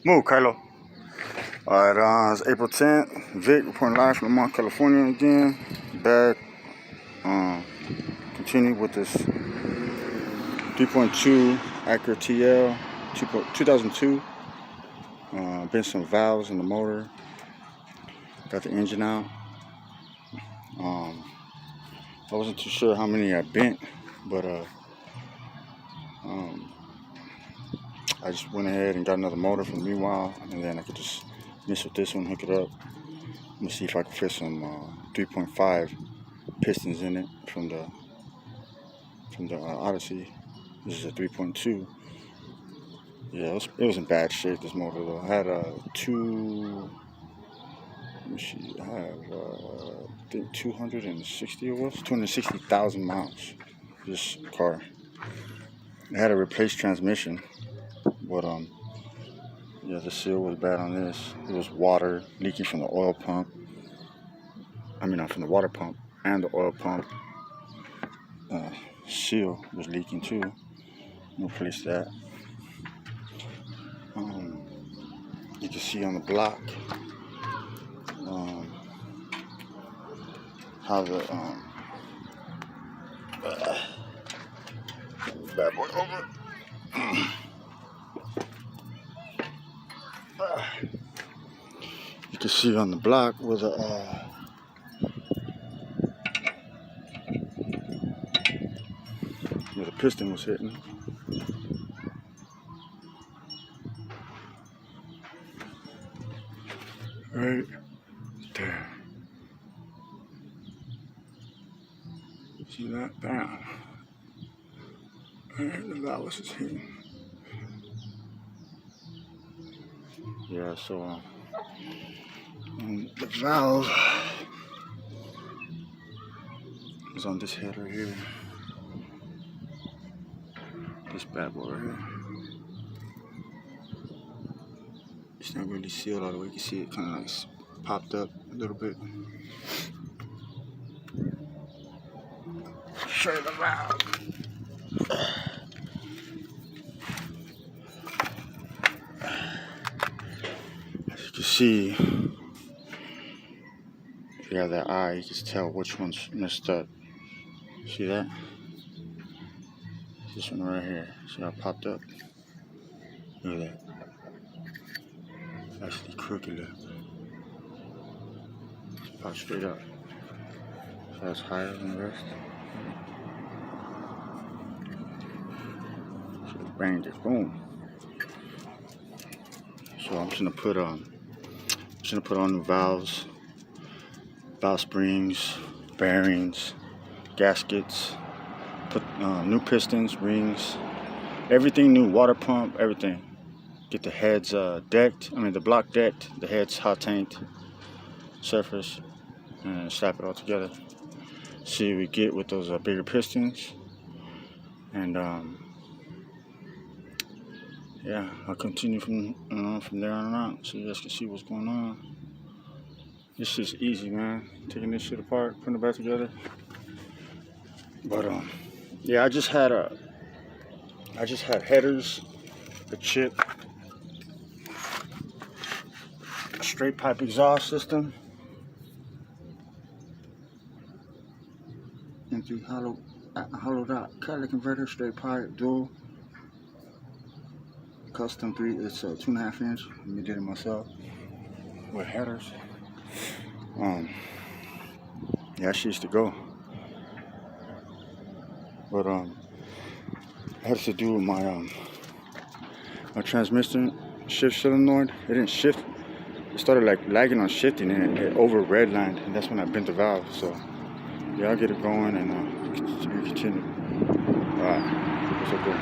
Move, Kylo. Alright, it's April 10th. Vic reporting live from Lamar, California again. Back. Continue with this 3.2 Acura TL 2002. Bent some valves in the motor. Got the engine out. I wasn't too sure how many I bent, but I just went ahead and got another motor from Meanwhile, and then I could just mess with this one, hook it up. I'm gonna see if I can fit some 3.5 pistons in it from the Odyssey. This is a 3.2. Yeah, it was in bad shape, this motor though. I had I think 260,000 miles. This car. I had a replaced transmission, but yeah, the seal was bad on this. It was water leaking from the oil pump. I mean, not from the water pump and the oil pump. Seal was leaking too. Replaced that. You can see on the block how the bad boy over. You can see on the block where the piston was hitting. Right there. See that? Bam. Right, the valve is hitting. Yeah, so the valve is on this head right here. This bad boy right here. It's not really sealed all the way. You can see it kind of like popped up a little bit. Show you the valve. As you can see, if you have that eye, you can tell which one's messed up. See that? This one right here. See how it popped up? Look at that. It's actually crooked up. It's popped straight up. So it's higher than the rest. So bang, just boom. So I'm just gonna put on new valves, valve springs, bearings, gaskets. Put new pistons, rings, everything new, water pump, everything. Get the heads decked, the block decked, the heads hot tanked, surface, and slap it all together. See what we get with those bigger pistons. And yeah, I'll continue from there on out so you guys can see what's going on. This shit's easy, man. Taking this shit apart, putting it back together. But yeah, I just had headers, a chip, a straight pipe exhaust system, and the hollowed out catalytic converter, straight pipe, dual, custom 3. It's a 2.5 inch. I did it myself with headers. Yeah, that shit used to go. But I had to do with my transmission shift solenoid. It didn't shift. It started like lagging on shifting, and it over redlined, and that's when I bent the valve. So yeah, I'll get it going and we continue. All right, what's up, good?